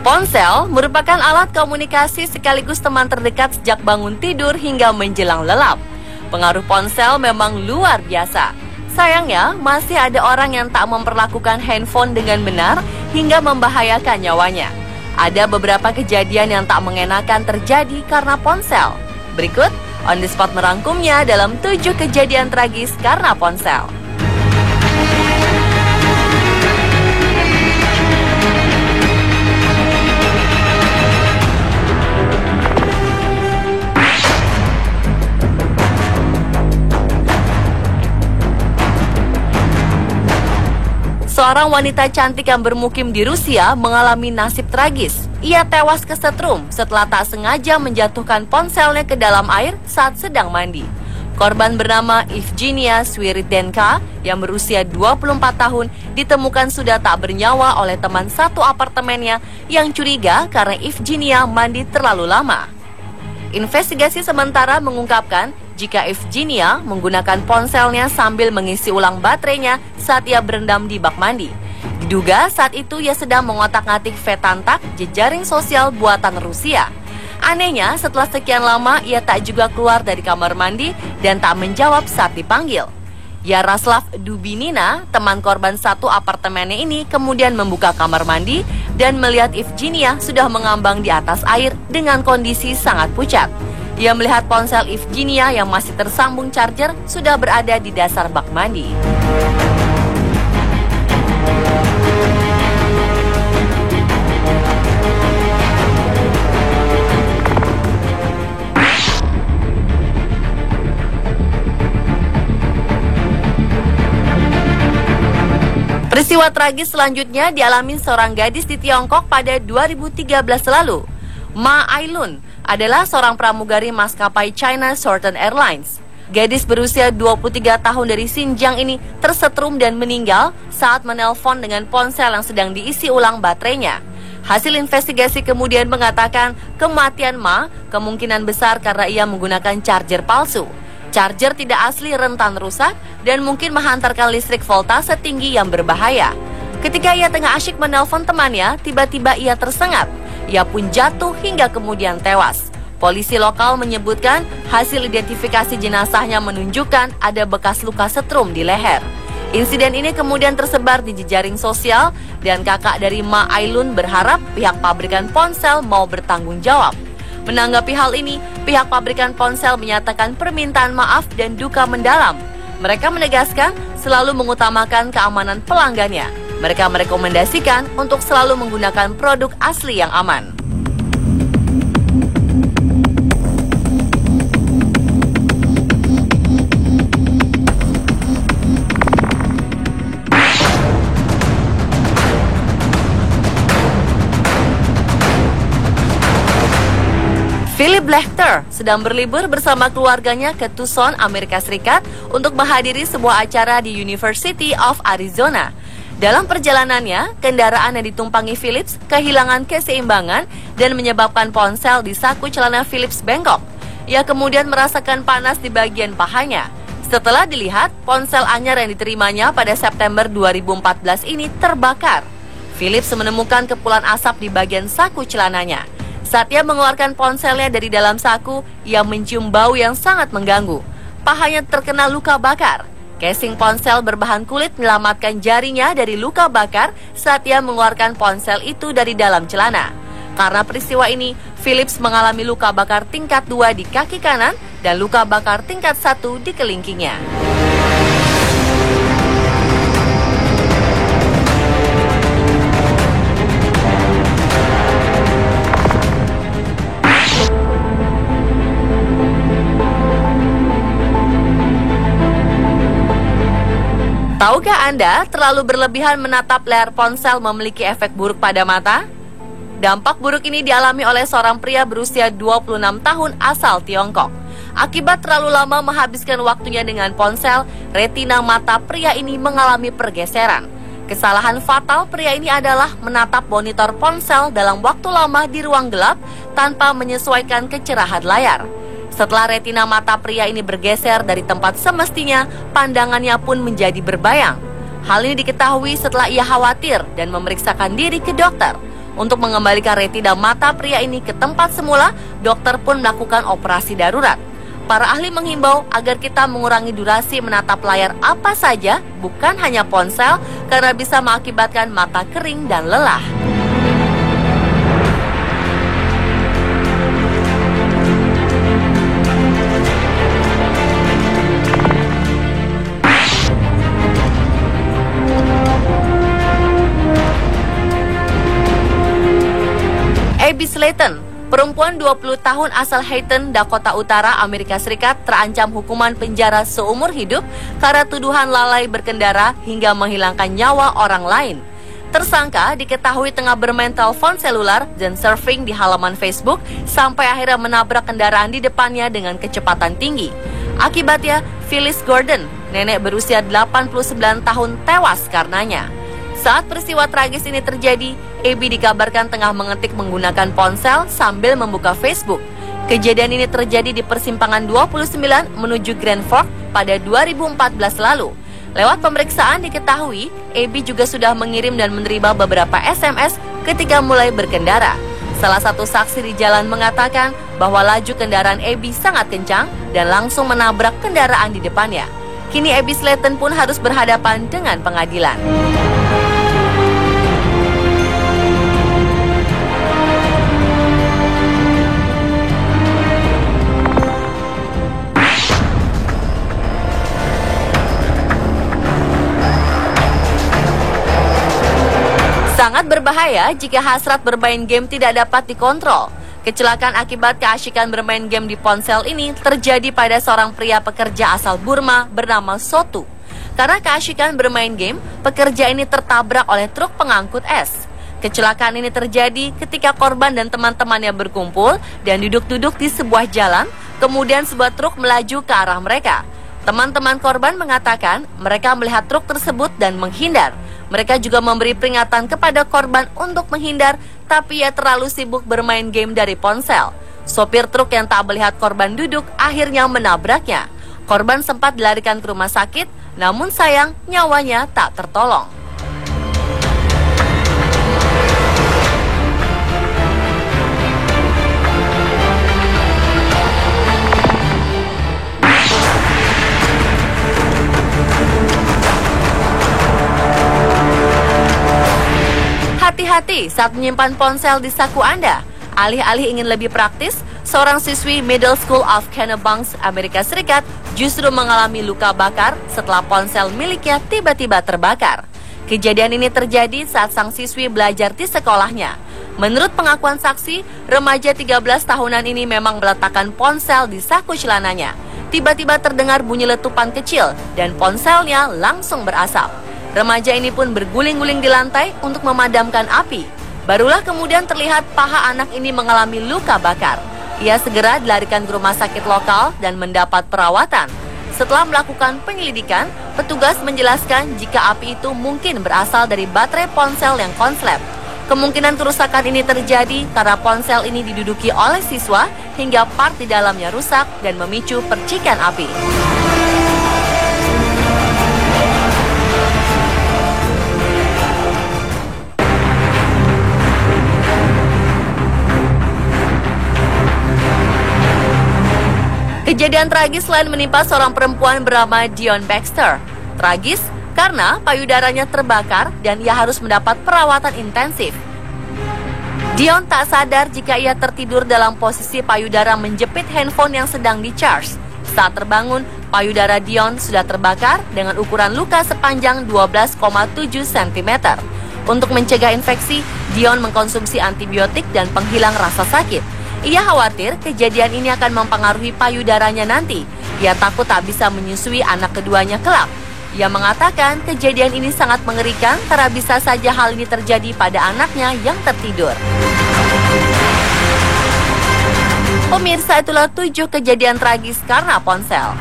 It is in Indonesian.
Ponsel merupakan alat komunikasi sekaligus teman terdekat sejak bangun tidur hingga menjelang lelap. Pengaruh ponsel memang luar biasa. Sayangnya, masih ada orang yang tak memperlakukan handphone dengan benar hingga membahayakan nyawanya. Ada beberapa kejadian yang tak mengenakan terjadi karena ponsel. Berikut, On The Spot merangkumnya dalam 7 kejadian tragis karena ponsel. Seorang wanita cantik yang bermukim di Rusia mengalami nasib tragis. Ia tewas kesetrum setelah tak sengaja menjatuhkan ponselnya ke dalam air saat sedang mandi. Korban bernama Evgenia Sviridenka yang berusia 24 tahun ditemukan sudah tak bernyawa oleh teman satu apartemennya yang curiga karena Evgenia mandi terlalu lama. Investigasi sementara mengungkapkan jika Evgenia menggunakan ponselnya sambil mengisi ulang baterainya saat ia berendam di bak mandi. Diduga saat itu ia sedang mengotak-ngatik Vtantak, jejaring sosial buatan Rusia. Anehnya, setelah sekian lama ia tak juga keluar dari kamar mandi dan tak menjawab saat dipanggil. Yaroslav Dubinina, teman korban satu apartemennya ini, kemudian membuka kamar mandi dan melihat Evgenia sudah mengambang di atas air dengan kondisi sangat pucat. Ia melihat ponsel Evgenia yang masih tersambung charger sudah berada di dasar bak mandi. Peristiwa tragis selanjutnya dialami seorang gadis di Tiongkok pada 2013 lalu. Ma Ailun adalah seorang pramugari maskapai China Southern Airlines. Gadis berusia 23 tahun dari Xinjiang ini tersetrum dan meninggal saat menelpon dengan ponsel yang sedang diisi ulang baterainya. Hasil investigasi kemudian mengatakan kematian Ma kemungkinan besar karena ia menggunakan charger palsu. Charger tidak asli rentan rusak dan mungkin menghantarkan listrik voltase tinggi yang berbahaya. Ketika ia tengah asyik menelpon temannya, tiba-tiba ia tersengat. Ia pun jatuh hingga kemudian tewas. Polisi lokal menyebutkan hasil identifikasi jenazahnya menunjukkan ada bekas luka setrum di leher. Insiden ini kemudian tersebar di jejaring sosial dan kakak dari Ma Ailun berharap pihak pabrikan ponsel mau bertanggung jawab. Menanggapi hal ini, pihak pabrikan ponsel menyatakan permintaan maaf dan duka mendalam. Mereka menegaskan selalu mengutamakan keamanan pelanggannya. Mereka merekomendasikan untuk selalu menggunakan produk asli yang aman. Philip Lecter sedang berlibur bersama keluarganya ke Tucson, Amerika Serikat untuk menghadiri sebuah acara di University of Arizona. Dalam perjalanannya, kendaraan yang ditumpangi Phillips kehilangan keseimbangan dan menyebabkan ponsel di saku celana Phillips bengkok. Ia kemudian merasakan panas di bagian pahanya. Setelah dilihat, ponsel anyar yang diterimanya pada September 2014 ini terbakar. Phillips menemukan kepulan asap di bagian saku celananya. Saat ia mengeluarkan ponselnya dari dalam saku, ia mencium bau yang sangat mengganggu. Pahanya terkena luka bakar. Casing ponsel berbahan kulit menyelamatkan jarinya dari luka bakar saat ia mengeluarkan ponsel itu dari dalam celana. Karena peristiwa ini, Phillips mengalami luka bakar tingkat 2 di kaki kanan dan luka bakar tingkat 1 di kelingkingnya. Tahukah Anda terlalu berlebihan menatap layar ponsel memiliki efek buruk pada mata? Dampak buruk ini dialami oleh seorang pria berusia 26 tahun asal Tiongkok. Akibat terlalu lama menghabiskan waktunya dengan ponsel, retina mata pria ini mengalami pergeseran. Kesalahan fatal pria ini adalah menatap monitor ponsel dalam waktu lama di ruang gelap tanpa menyesuaikan kecerahan layar. Setelah retina mata pria ini bergeser dari tempat semestinya, pandangannya pun menjadi berbayang. Hal ini diketahui setelah ia khawatir dan memeriksakan diri ke dokter. Untuk mengembalikan retina mata pria ini ke tempat semula, dokter pun melakukan operasi darurat. Para ahli menghimbau agar kita mengurangi durasi menatap layar apa saja, bukan hanya ponsel, karena bisa mengakibatkan mata kering dan lelah. Abby Slayton, perempuan 20 tahun asal Hayton, Dakota Utara, Amerika Serikat, terancam hukuman penjara seumur hidup karena tuduhan lalai berkendara hingga menghilangkan nyawa orang lain. Tersangka diketahui tengah bermain telepon seluler dan surfing di halaman Facebook sampai akhirnya menabrak kendaraan di depannya dengan kecepatan tinggi. Akibatnya, Phyllis Gordon, nenek berusia 89 tahun, tewas karenanya. Saat peristiwa tragis ini terjadi, Abby dikabarkan tengah mengetik menggunakan ponsel sambil membuka Facebook. Kejadian ini terjadi di persimpangan 29 menuju Grand Forks pada 2014 lalu. Lewat pemeriksaan diketahui, Abby juga sudah mengirim dan menerima beberapa SMS ketika mulai berkendara. Salah satu saksi di jalan mengatakan bahwa laju kendaraan Abby sangat kencang dan langsung menabrak kendaraan di depannya. Kini Abby Slayton pun harus berhadapan dengan pengadilan. Sangat berbahaya jika hasrat bermain game tidak dapat dikontrol. Kecelakaan akibat keasyikan bermain game di ponsel ini terjadi pada seorang pria pekerja asal Burma bernama Sotu. Karena keasyikan bermain game, pekerja ini tertabrak oleh truk pengangkut es. Kecelakaan ini terjadi ketika korban dan teman-temannya berkumpul dan duduk-duduk di sebuah jalan, kemudian sebuah truk melaju ke arah mereka. Teman-teman korban mengatakan mereka melihat truk tersebut dan menghindar. Mereka juga memberi peringatan kepada korban untuk menghindar, tapi ia terlalu sibuk bermain game dari ponsel. Sopir truk yang tak melihat korban duduk akhirnya menabraknya. Korban sempat dilarikan ke rumah sakit, namun sayang nyawanya tak tertolong. Hati-hati saat menyimpan ponsel di saku Anda. Alih-alih ingin lebih praktis, seorang siswi Middle School of Kennebunkport, Amerika Serikat justru mengalami luka bakar setelah ponsel miliknya tiba-tiba terbakar. Kejadian ini terjadi saat sang siswi belajar di sekolahnya. Menurut pengakuan saksi, remaja 13 tahunan ini memang meletakkan ponsel di saku celananya. Tiba-tiba terdengar bunyi letupan kecil dan ponselnya langsung berasap. Remaja ini pun berguling-guling di lantai untuk memadamkan api. Barulah kemudian terlihat paha anak ini mengalami luka bakar. Ia segera dilarikan ke rumah sakit lokal dan mendapat perawatan. Setelah melakukan penyelidikan, petugas menjelaskan jika api itu mungkin berasal dari baterai ponsel yang konslet. Kemungkinan kerusakan ini terjadi karena ponsel ini diduduki oleh siswa hingga part di dalamnya rusak dan memicu percikan api. Kejadian tragis lain menimpa seorang perempuan bernama Dion Baxter. Tragis karena payudaranya terbakar dan ia harus mendapat perawatan intensif. Dion tak sadar jika ia tertidur dalam posisi payudara menjepit handphone yang sedang di-charge. Saat terbangun, payudara Dion sudah terbakar dengan ukuran luka sepanjang 12,7 cm. Untuk mencegah infeksi, Dion mengkonsumsi antibiotik dan penghilang rasa sakit. Ia khawatir kejadian ini akan mempengaruhi payudaranya nanti. Ia takut tak bisa menyusui anak keduanya kelak. Ia mengatakan kejadian ini sangat mengerikan karena bisa saja hal ini terjadi pada anaknya yang tertidur. Pemirsa, itulah 7 kejadian tragis karena ponsel.